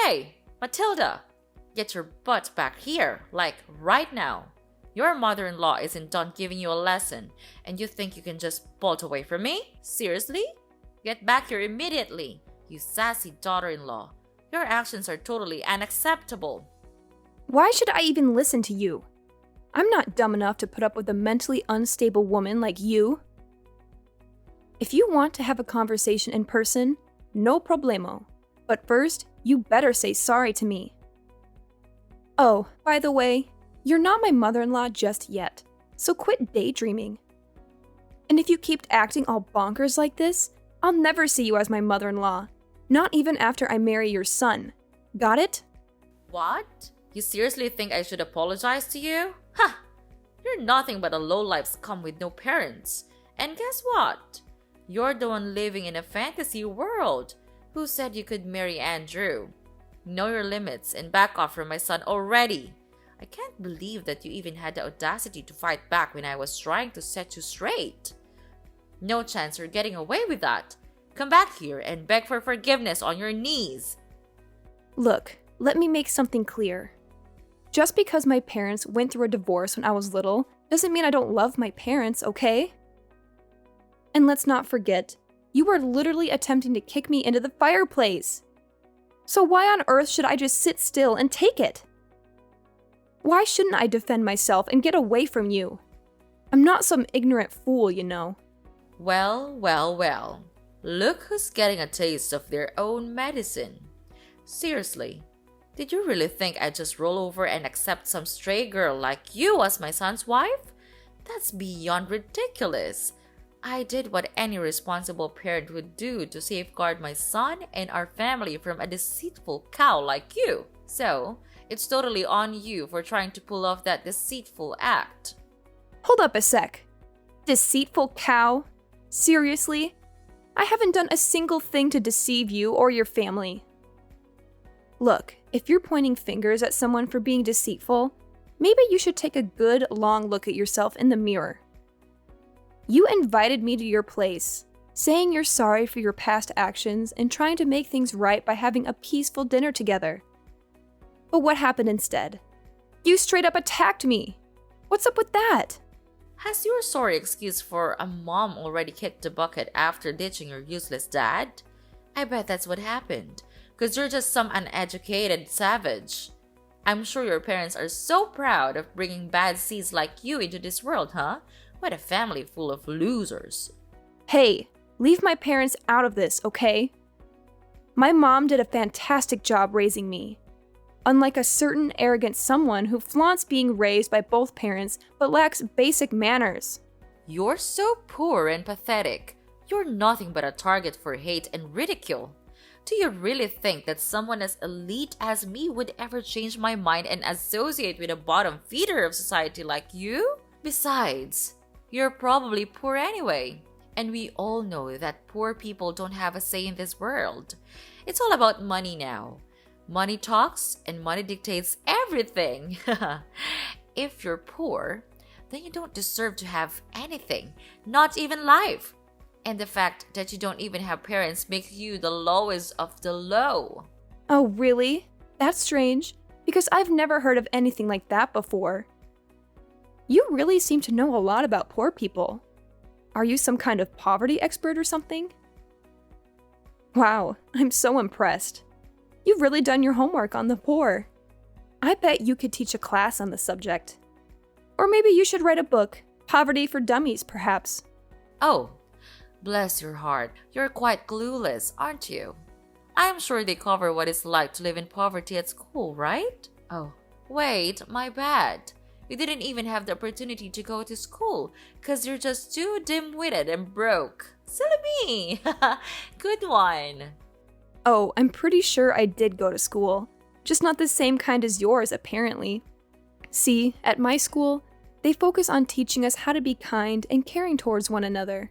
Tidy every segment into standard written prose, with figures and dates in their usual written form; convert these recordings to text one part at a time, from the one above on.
Hey, Matilda, get your butt back here, like right now. Your mother-in-law isn't done giving you a lesson, and you think you can just bolt away from me? Seriously? Get back here immediately, you sassy daughter-in-law. Your actions are totally unacceptable. Why should I even listen to you? I'm not dumb enough to put up with a mentally unstable woman like you. If you want to have a conversation in person, no problemo. But first, you better say sorry to me. Oh, by the way, you're not my mother-in-law just yet, so quit daydreaming. And if you keep acting all bonkers like this, I'll never see you as my mother-in-law, not even after I marry your son. Got it? What? You seriously think I should apologize to you? Ha! You're nothing but a lowlife scum with no parents. And guess what? You're the one living in a fantasy world. Who said you could marry Andrew? Know your limits and back off from my son already. I can't believe that you even had the audacity to fight back when I was trying to set you straight. No chance you're getting away with that. Come back here and beg for forgiveness on your knees. Look, let me make something clear. Just because my parents went through a divorce when I was little doesn't mean I don't love my parents, okay? And let's not forget, you were literally attempting to kick me into the fireplace. So why on earth should I just sit still and take it? Why shouldn't I defend myself and get away from you? I'm not some ignorant fool, you know. Well. Look who's getting a taste of their own medicine. Seriously, did you really think I'd just roll over and accept some stray girl like you as my son's wife? That's beyond ridiculous. I did what any responsible parent would do to safeguard my son and our family from a deceitful cow like you. So, it's totally on you for trying to pull off that deceitful act. Hold up a sec. Deceitful cow? Seriously? I haven't done a single thing to deceive you or your family. Look, if you're pointing fingers at someone for being deceitful, maybe you should take a good, long look at yourself in the mirror. You invited me to your place, saying you're sorry for your past actions and trying to make things right by having a peaceful dinner together. But what happened instead? You straight up attacked me. What's up with that? Has your sorry excuse for a mom already kicked the bucket after ditching your useless dad? I bet that's what happened, because you're just some uneducated savage. I'm sure your parents are so proud of bringing bad seeds like you into this world, huh? What a family full of losers. Hey, leave my parents out of this, okay? My mom did a fantastic job raising me. Unlike a certain arrogant someone who flaunts being raised by both parents but lacks basic manners. You're so poor and pathetic. You're nothing but a target for hate and ridicule. Do you really think that someone as elite as me would ever change my mind and associate with a bottom feeder of society like you? Besides, you're probably poor anyway. And we all know that poor people don't have a say in this world. It's all about money now. Money talks and money dictates everything. If you're poor, then you don't deserve to have anything, not even life. And the fact that you don't even have parents makes you the lowest of the low. Oh, really? That's strange, because I've never heard of anything like that before. You really seem to know a lot about poor people. Are you some kind of poverty expert or something? Wow, I'm so impressed. You've really done your homework on the poor. I bet you could teach a class on the subject. Or maybe you should write a book, Poverty for Dummies, perhaps. Oh, bless your heart. You're quite clueless, aren't you? I'm sure they cover what it's like to live in poverty at school, right? Oh, wait, my bad. You didn't even have the opportunity to go to school because you're just too dim-witted and broke. Silly me! Good one. Oh, I'm pretty sure I did go to school. Just not the same kind as yours, apparently. See, at my school, they focus on teaching us how to be kind and caring towards one another.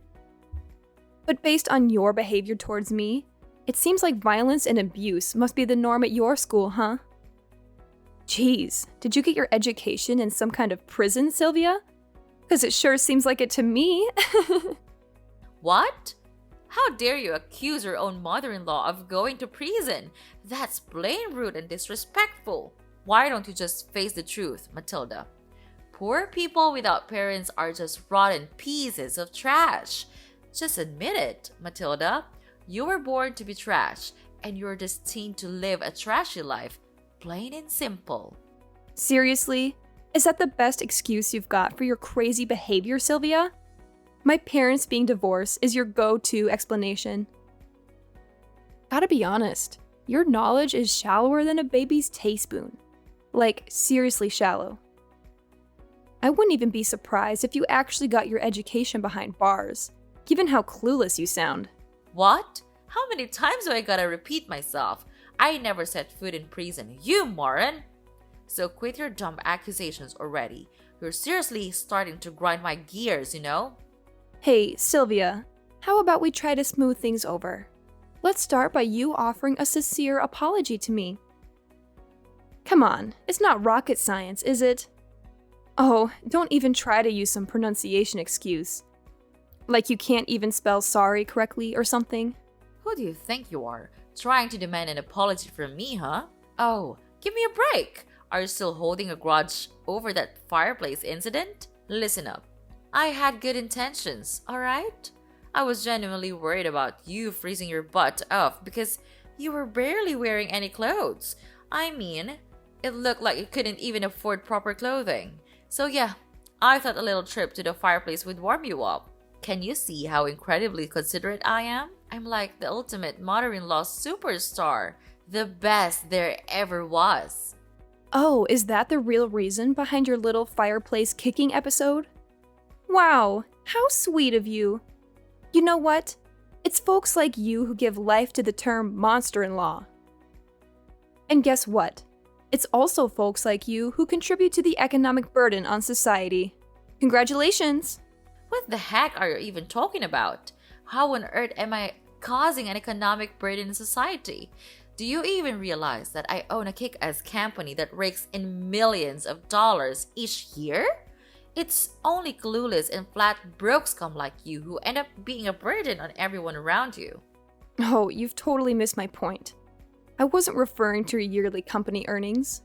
But based on your behavior towards me, it seems like violence and abuse must be the norm at your school, huh? Geez, did you get your education in some kind of prison, Sylvia? Because it sure seems like it to me. What? How dare you accuse your own mother-in-law of going to prison? That's plain rude and disrespectful. Why don't you just face the truth, Matilda? Poor people without parents are just rotten pieces of trash. Just admit it, Matilda. You were born to be trash, and you're destined to live a trashy life. Plain and simple. Seriously? Is that the best excuse you've got for your crazy behavior, Sylvia? My parents being divorced is your go-to explanation. Gotta be honest, your knowledge is shallower than a baby's teaspoon. Like, seriously shallow. I wouldn't even be surprised if you actually got your education behind bars, given how clueless you sound. What? How many times do I gotta repeat myself? I never set foot in prison, you moron! So quit your dumb accusations already. You're seriously starting to grind my gears, you know? Hey, Sylvia, how about we try to smooth things over? Let's start by you offering a sincere apology to me. Come on, it's not rocket science, is it? Oh, don't even try to use some pronunciation excuse. Like you can't even spell sorry correctly or something. Who do you think you are? Trying to demand an apology from me, huh? Oh, give me a break! Are you still holding a grudge over that fireplace incident? Listen up. I had good intentions, alright? I was genuinely worried about you freezing your butt off because you were barely wearing any clothes. I mean, it looked like you couldn't even afford proper clothing. So yeah, I thought a little trip to the fireplace would warm you up. Can you see how incredibly considerate I am? I'm like the ultimate mother-in-law superstar. The best there ever was. Oh, is that the real reason behind your little fireplace kicking episode? Wow, how sweet of you. You know what? It's folks like you who give life to the term monster-in-law. And guess what? It's also folks like you who contribute to the economic burden on society. Congratulations! What the heck are you even talking about? How on earth am I causing an economic burden in society? Do you even realize that I own a kick-ass company that rakes in millions of dollars each year? It's only clueless and flat broke scum like you who end up being a burden on everyone around you. Oh, you've totally missed my point. I wasn't referring to your yearly company earnings.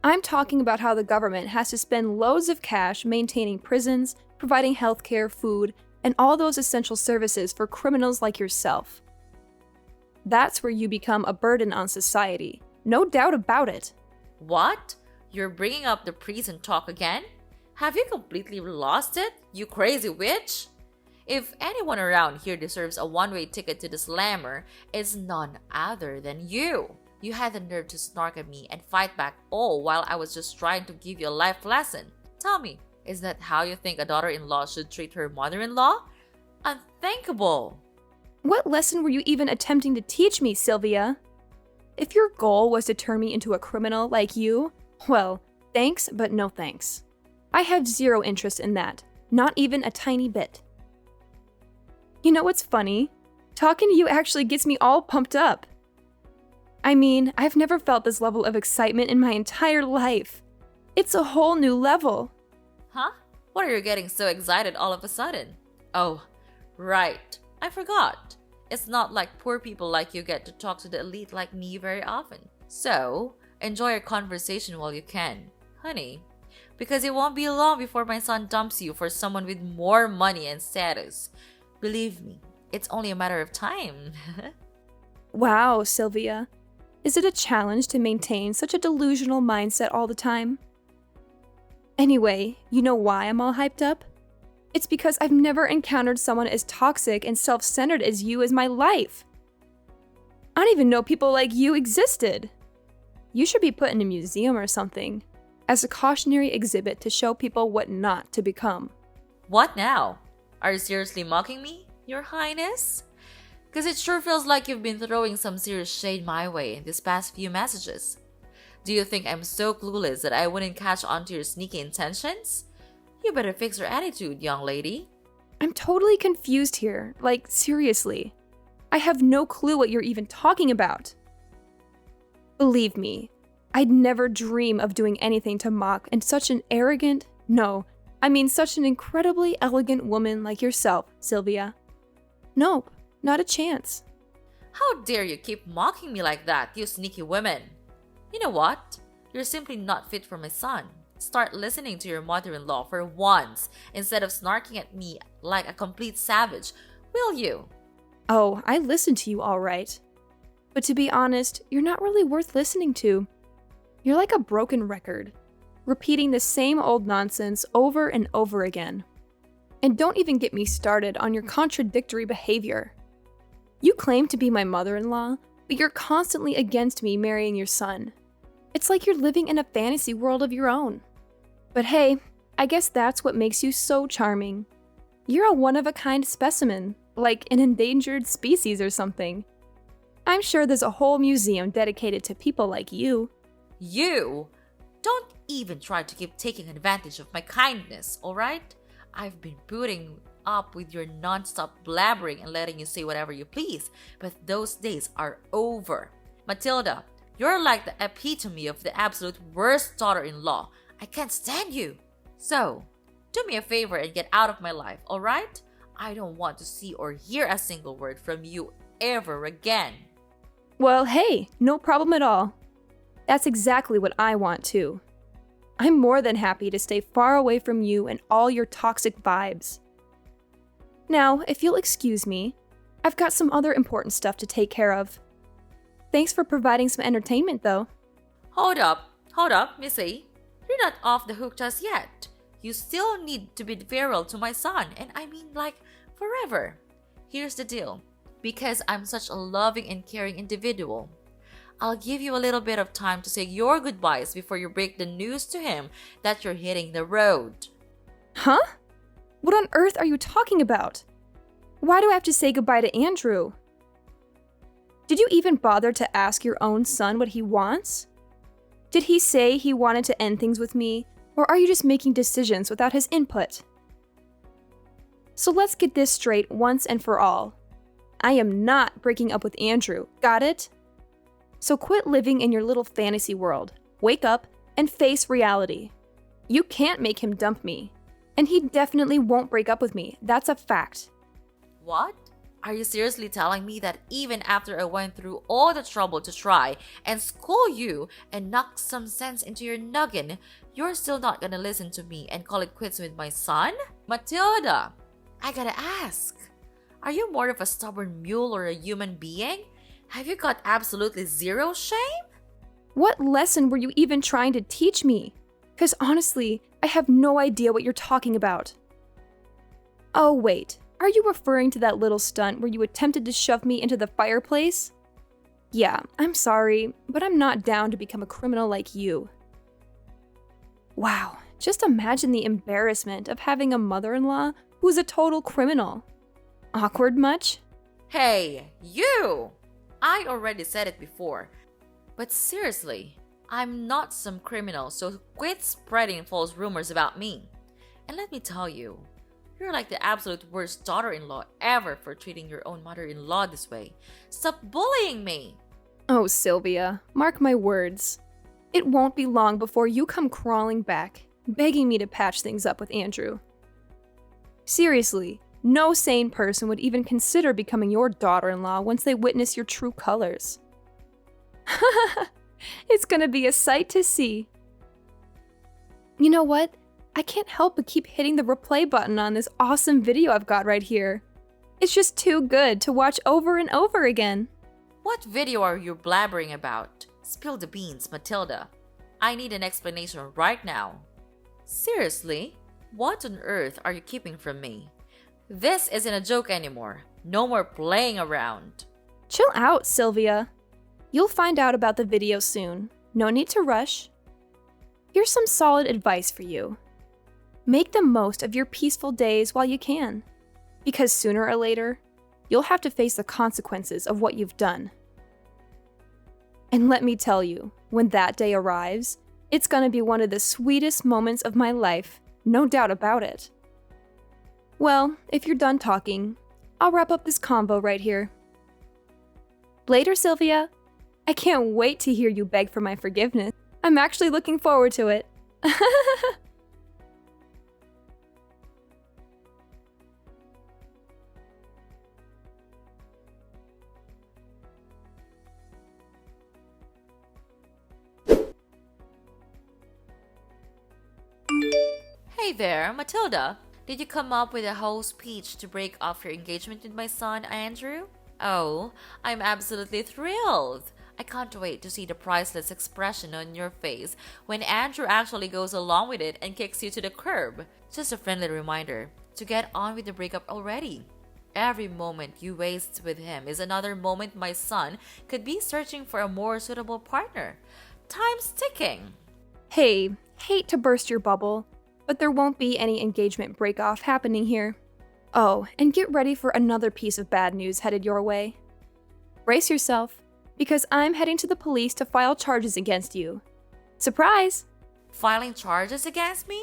I'm talking about how the government has to spend loads of cash maintaining prisons, providing healthcare, food, and all those essential services for criminals like yourself. That's where you become a burden on society. No doubt about it. What? You're bringing up the prison talk again? Have you completely lost it, you crazy witch? If anyone around here deserves a one-way ticket to the slammer, it's none other than you. You had the nerve to snark at me and fight back all while I was just trying to give you a life lesson. Tell me, is that how you think a daughter-in-law should treat her mother-in-law? Unthinkable! What lesson were you even attempting to teach me, Sylvia? If your goal was to turn me into a criminal like you, well, thanks, but no thanks. I have zero interest in that, not even a tiny bit. You know what's funny? Talking to you actually gets me all pumped up. I mean, I've never felt this level of excitement in my entire life. It's a whole new level. Huh? What are you getting so excited all of a sudden? Oh, right. I forgot. It's not like poor people like you get to talk to the elite like me very often. So, enjoy your conversation while you can, honey. Because it won't be long before my son dumps you for someone with more money and status. Believe me, it's only a matter of time. Wow, Sylvia. Is it a challenge to maintain such a delusional mindset all the time? Anyway, you know why I'm all hyped up? It's because I've never encountered someone as toxic and self-centered as you as my life. I don't even know people like you existed. You should be put in a museum or something, as a cautionary exhibit to show people what not to become. What now? Are you seriously mocking me, Your Highness? Because it sure feels like you've been throwing some serious shade my way in these past few messages. Do you think I'm so clueless that I wouldn't catch on to your sneaky intentions? You better fix your attitude, young lady. I'm totally confused here. Like, seriously. I have no clue what you're even talking about. Believe me, I'd never dream of doing anything to mock and such an arrogant, such an incredibly elegant woman like yourself, Sylvia. Nope, not a chance. How dare you keep mocking me like that, you sneaky women? You know what? You're simply not fit for my son. Start listening to your mother-in-law for once instead of snarking at me like a complete savage, will you? Oh, I listen to you all right. But to be honest, you're not really worth listening to. You're like a broken record, repeating the same old nonsense over and over again. And don't even get me started on your contradictory behavior. You claim to be my mother-in-law, but you're constantly against me marrying your son. It's like you're living in a fantasy world of your own. But hey, I guess that's what makes you so charming. You're a one-of-a-kind specimen, like an endangered species or something. I'm sure there's a whole museum dedicated to people like you. You? Don't even try to keep taking advantage of my kindness, alright? I've been putting up with your non-stop blabbering and letting you say whatever you please, but those days are over. Matilda, you're like the epitome of the absolute worst daughter-in-law. I can't stand you. So, do me a favor and get out of my life, alright? I don't want to see or hear a single word from you ever again. Well, hey, no problem at all. That's exactly what I want too. I'm more than happy to stay far away from you and all your toxic vibes. Now, if you'll excuse me, I've got some other important stuff to take care of. Thanks for providing some entertainment, though. Hold up, Missy. You're not off the hook just yet. You still need to be feral to my son, and I mean like forever. Here's the deal. Because I'm such a loving and caring individual, I'll give you a little bit of time to say your goodbyes before you break the news to him that you're hitting the road. Huh? What on earth are you talking about? Why do I have to say goodbye to Andrew? Did you even bother to ask your own son what he wants? Did he say he wanted to end things with me, or are you just making decisions without his input? So let's get this straight once and for all. I am not breaking up with Andrew, got it? So quit living in your little fantasy world, wake up, and face reality. You can't make him dump me, and he definitely won't break up with me, that's a fact. What? Are you seriously telling me that even after I went through all the trouble to try and school you and knock some sense into your noggin, you're still not gonna listen to me and call it quits with my son? Matilda, I gotta ask. Are you more of a stubborn mule or a human being? Have you got absolutely zero shame? What lesson were you even trying to teach me? Because honestly, I have no idea what you're talking about. Oh wait, are you referring to that little stunt where you attempted to shove me into the fireplace? Yeah, I'm sorry, but I'm not down to become a criminal like you. Wow, just imagine the embarrassment of having a mother-in-law who's a total criminal. Awkward much? Hey, you! I already said it before. But seriously, I'm not some criminal, so quit spreading false rumors about me. And let me tell you, you're like the absolute worst daughter-in-law ever for treating your own mother-in-law this way. Stop bullying me! Oh, Sylvia, mark my words. It won't be long before you come crawling back, begging me to patch things up with Andrew. Seriously, no sane person would even consider becoming your daughter-in-law once they witness your true colors. It's gonna be a sight to see. You know what? I can't help but keep hitting the replay button on this awesome video I've got right here. It's just too good to watch over and over again. What video are you blabbering about? Spill the beans, Matilda. I need an explanation right now. Seriously? What on earth are you keeping from me? This isn't a joke anymore. No more playing around. Chill out, Sylvia. You'll find out about the video soon. No need to rush. Here's some solid advice for you. Make the most of your peaceful days while you can, because sooner or later, you'll have to face the consequences of what you've done. And let me tell you, when that day arrives, it's gonna be one of the sweetest moments of my life, no doubt about it. Well, if you're done talking, I'll wrap up this convo right here. Later, Sylvia. I can't wait to hear you beg for my forgiveness. I'm actually looking forward to it. Hey there, Matilda. Did you come up with a whole speech to break off your engagement with my son, Andrew? Oh, I'm absolutely thrilled. I can't wait to see the priceless expression on your face when Andrew actually goes along with it and kicks you to the curb. Just a friendly reminder to get on with the breakup already. Every moment you waste with him is another moment my son could be searching for a more suitable partner. Time's ticking. Hey, hate to burst your bubble, but there won't be any engagement break-off happening here. Oh, and get ready for another piece of bad news headed your way. Brace yourself, because I'm heading to the police to file charges against you. Surprise! Filing charges against me?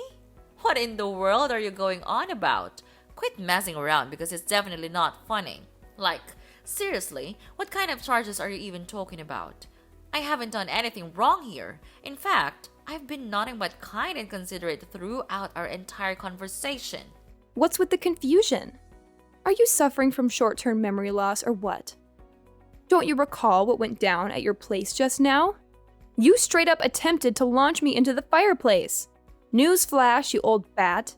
What in the world are you going on about? Quit messing around because it's definitely not funny. Like, seriously, what kind of charges are you even talking about? I haven't done anything wrong here. In fact, I've been nothing but kind and considerate throughout our entire conversation. What's with the confusion? Are you suffering from short-term memory loss or what? Don't you recall what went down at your place just now? You straight up attempted to launch me into the fireplace. Newsflash, you old bat.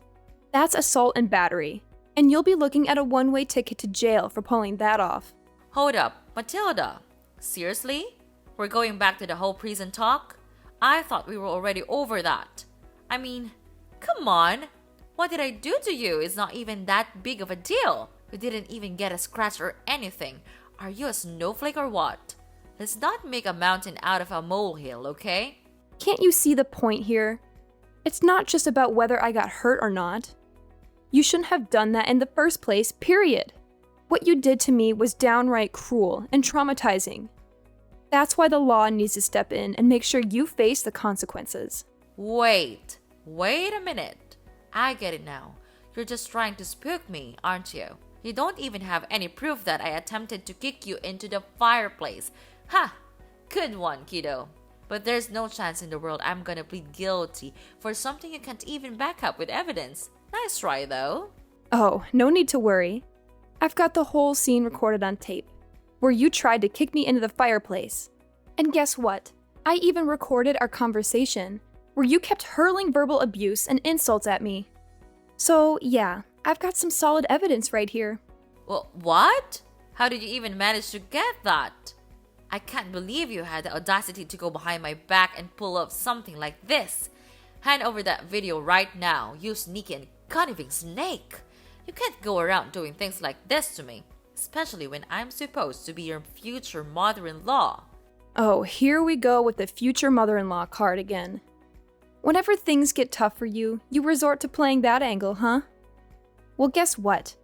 That's assault and battery, and you'll be looking at a one-way ticket to jail for pulling that off. Hold up, Matilda. Seriously? We're going back to the whole prison talk? I thought we were already over that. I mean, come on. What did I do to you? It's not even that big of a deal. You didn't even get a scratch or anything. Are you a snowflake or what? Let's not make a mountain out of a molehill, okay? Can't you see the point here? It's not just about whether I got hurt or not. You shouldn't have done that in the first place, period. What you did to me was downright cruel and traumatizing. That's why the law needs to step in and make sure you face the consequences. Wait a minute. I get it now. You're just trying to spook me, aren't you? You don't even have any proof that I attempted to kick you into the fireplace. Ha! Good one, kiddo. But there's no chance in the world I'm gonna plead guilty for something you can't even back up with evidence. Nice try, though. Oh, no need to worry. I've got the whole scene recorded on tape, where you tried to kick me into the fireplace. And guess what? I even recorded our conversation, where you kept hurling verbal abuse and insults at me. So, yeah, I've got some solid evidence right here. Well, what? How did you even manage to get that? I can't believe you had the audacity to go behind my back and pull off something like this. Hand over that video right now, you sneaky and conniving snake. You can't go around doing things like this to me, especially when I'm supposed to be your future mother-in-law. Oh, here we go with the future mother-in-law card again. Whenever things get tough for you, you resort to playing that angle, huh? Well, guess what?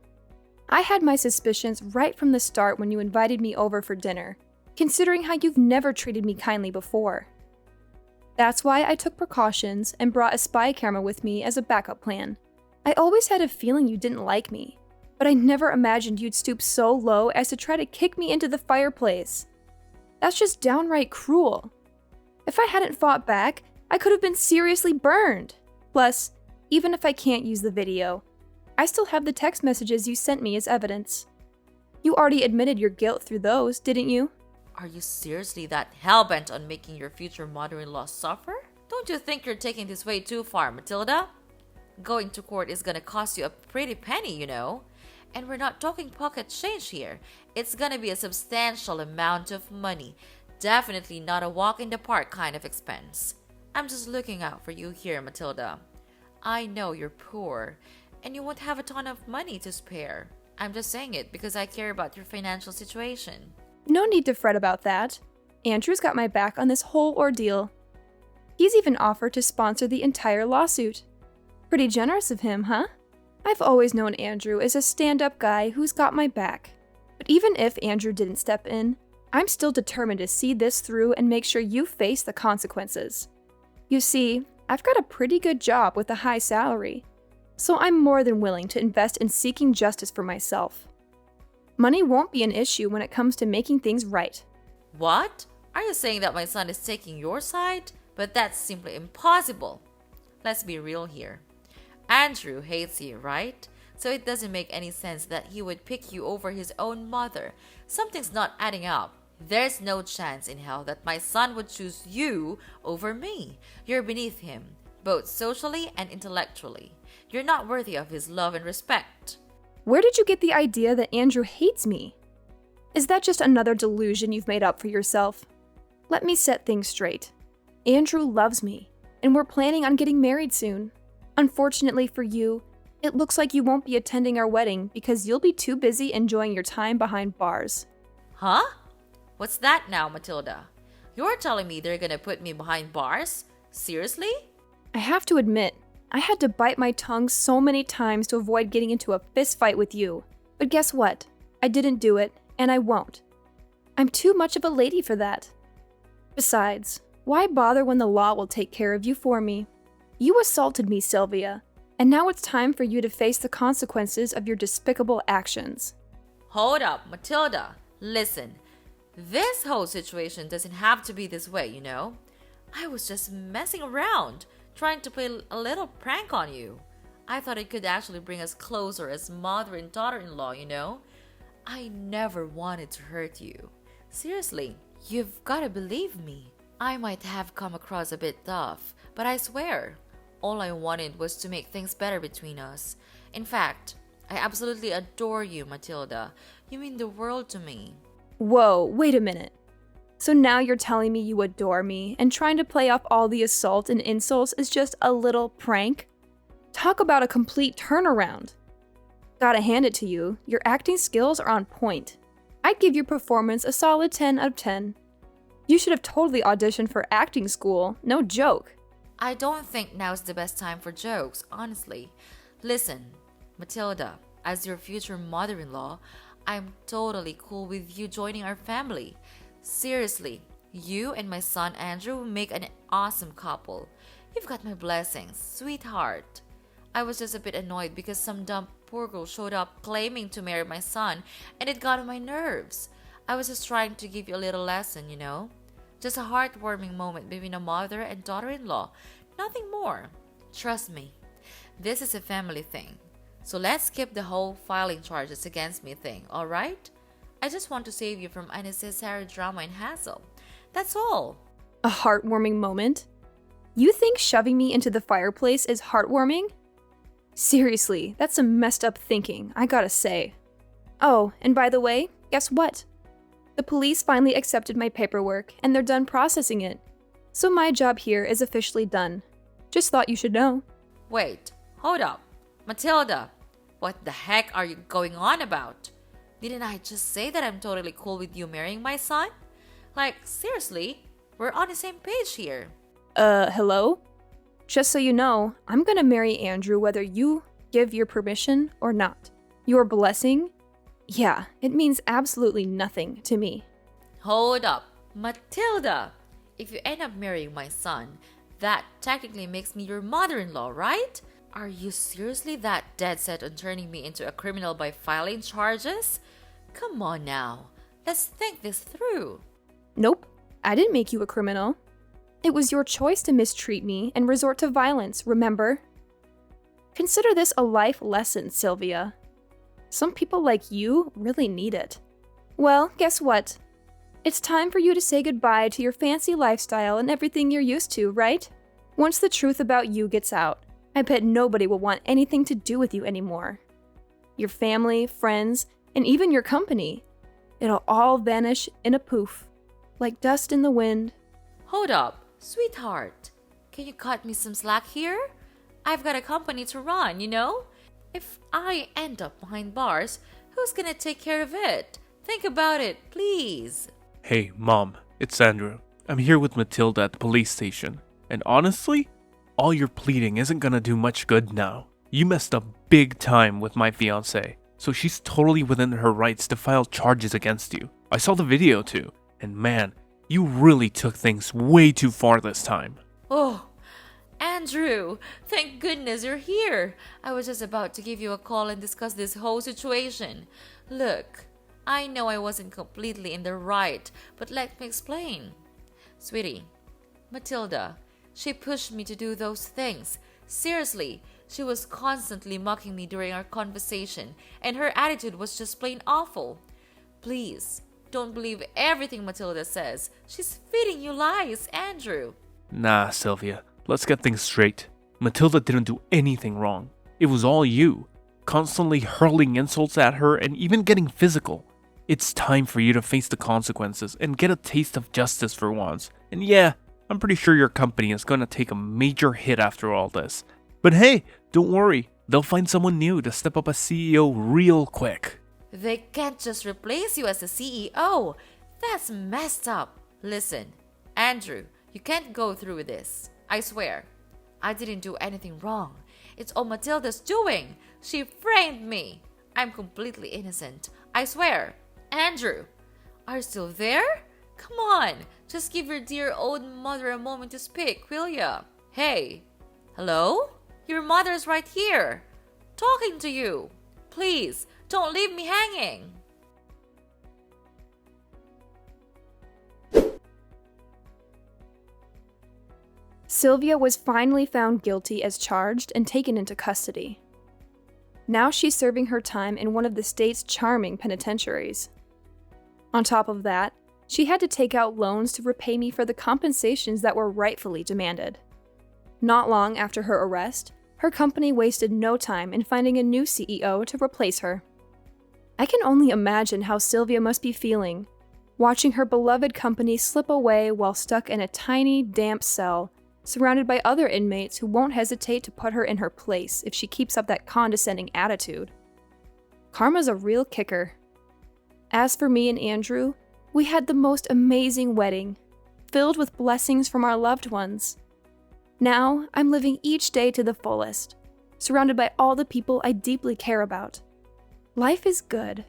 I had my suspicions right from the start when you invited me over for dinner, considering how you've never treated me kindly before. That's why I took precautions and brought a spy camera with me as a backup plan. I always had a feeling you didn't like me, but I never imagined you'd stoop so low as to try to kick me into the fireplace. That's just downright cruel. If I hadn't fought back, I could have been seriously burned. Plus, even if I can't use the video, I still have the text messages you sent me as evidence. You already admitted your guilt through those, didn't you? Are you seriously that hellbent on making your future mother-in-law suffer? Don't you think you're taking this way too far, Matilda? Going to court is gonna cost you a pretty penny, you know. And we're not talking pocket change here. It's gonna be a substantial amount of money. Definitely not a walk in the park kind of expense. I'm just looking out for you here, Matilda. I know you're poor, and you won't have a ton of money to spare. I'm just saying it because I care about your financial situation. No need to fret about that. Andrew's got my back on this whole ordeal. He's even offered to sponsor the entire lawsuit. Pretty generous of him, huh? I've always known Andrew as a stand-up guy who's got my back. But even if Andrew didn't step in, I'm still determined to see this through and make sure you face the consequences. You see, I've got a pretty good job with a high salary, so I'm more than willing to invest in seeking justice for myself. Money won't be an issue when it comes to making things right. What? Are you saying that my son is taking your side? But that's simply impossible. Let's be real here. Andrew hates you, right? So it doesn't make any sense that he would pick you over his own mother. Something's not adding up. There's no chance in hell that my son would choose you over me. You're beneath him, both socially and intellectually. You're not worthy of his love and respect. Where did you get the idea that Andrew hates me? Is that just another delusion you've made up for yourself? Let me set things straight. Andrew loves me, and we're planning on getting married soon. Unfortunately for you, it looks like you won't be attending our wedding because you'll be too busy enjoying your time behind bars. Huh? What's that now, Matilda? You're telling me they're gonna put me behind bars? Seriously? I have to admit, I had to bite my tongue so many times to avoid getting into a fist fight with you. But guess what? I didn't do it, and I won't. I'm too much of a lady for that. Besides, why bother when the law will take care of you for me? You assaulted me, Sylvia, and now it's time for you to face the consequences of your despicable actions. Hold up, Matilda. Listen, this whole situation doesn't have to be this way, you know? I was just messing around, trying to play a little prank on you. I thought it could actually bring us closer as mother and daughter-in-law, you know? I never wanted to hurt you. Seriously, you've gotta believe me. I might have come across a bit tough, but I swear, all I wanted was to make things better between us. In fact, I absolutely adore you, Matilda. You mean the world to me. Whoa, wait a minute. So now you're telling me you adore me, and trying to play off all the assault and insults is just a little prank? Talk about a complete turnaround. Gotta hand it to you, your acting skills are on point. I'd give your performance a solid 10 out of 10. You should have totally auditioned for acting school, no joke. I don't think now's the best time for jokes, honestly. Listen, Matilda, as your future mother-in-law, I'm totally cool with you joining our family. Seriously, you and my son Andrew will make an awesome couple. You've got my blessings, sweetheart. I was just a bit annoyed because some dumb poor girl showed up claiming to marry my son, and it got on my nerves. I was just trying to give you a little lesson, you know? Just a heartwarming moment between a mother and daughter-in-law. Nothing more. Trust me, this is a family thing. So let's skip the whole filing charges against me thing, alright? I just want to save you from unnecessary drama and hassle. That's all. A heartwarming moment? You think shoving me into the fireplace is heartwarming? Seriously, that's some messed up thinking, I gotta say. Oh, and by the way, guess what? The police finally accepted my paperwork, and they're done processing it. So my job here is officially done. Just thought you should know. Wait, hold up. Matilda, what the heck are you going on about? Didn't I just say that I'm totally cool with you marrying my son? Like, seriously, we're on the same page here. Hello? Just so you know, I'm gonna marry Andrew whether you give your permission or not. Your blessing? Yeah, it means absolutely nothing to me. Hold up, Matilda. If you end up marrying my son, that technically makes me your mother-in-law, right? Are you seriously that dead set on turning me into a criminal by filing charges? Come on now, let's think this through. Nope, I didn't make you a criminal. It was your choice to mistreat me and resort to violence, remember? Consider this a life lesson, Sylvia. Some people like you really need it. Well, guess what? It's time for you to say goodbye to your fancy lifestyle and everything you're used to, right? Once the truth about you gets out, I bet nobody will want anything to do with you anymore. Your family, friends, and even your company. It'll all vanish in a poof, like dust in the wind. Hold up, sweetheart. Can you cut me some slack here? I've got a company to run, you know? If I end up behind bars, who's gonna take care of it? Think about it, please. Hey, Mom, it's Andrew. I'm here with Matilda at the police station. And honestly, all your pleading isn't gonna do much good now. You messed up big time with my fiancée, so she's totally within her rights to file charges against you. I saw the video too, and man, you really took things way too far this time. Oh, Andrew, thank goodness you're here. I was just about to give you a call and discuss this whole situation. Look, I know I wasn't completely in the right, but let me explain. Sweetie, Matilda, she pushed me to do those things. Seriously, she was constantly mocking me during our conversation, and her attitude was just plain awful. Please, don't believe everything Matilda says. She's feeding you lies, Andrew. Nah, Sylvia, let's get things straight. Matilda didn't do anything wrong. It was all you, constantly hurling insults at her and even getting physical. It's time for you to face the consequences and get a taste of justice for once. And yeah, I'm pretty sure your company is gonna take a major hit after all this. But hey, don't worry, they'll find someone new to step up as CEO real quick. They can't just replace you as the CEO. That's messed up. Listen, Andrew, you can't go through with this. I swear. I didn't do anything wrong. It's all Matilda's doing. She framed me. I'm completely innocent. I swear. Andrew, are you still there? Come on, just give your dear old mother a moment to speak, will ya? Hey, hello? Your mother's right here, talking to you. Please, don't leave me hanging. Sylvia was finally found guilty as charged and taken into custody. Now she's serving her time in one of the state's charming penitentiaries. On top of that, she had to take out loans to repay me for the compensations that were rightfully demanded. Not long after her arrest, her company wasted no time in finding a new CEO to replace her. I can only imagine how Sylvia must be feeling, watching her beloved company slip away while stuck in a tiny, damp cell, surrounded by other inmates who won't hesitate to put her in her place if she keeps up that condescending attitude. Karma's a real kicker. As for me and Andrew, we had the most amazing wedding, filled with blessings from our loved ones. Now, I'm living each day to the fullest, surrounded by all the people I deeply care about. Life is good.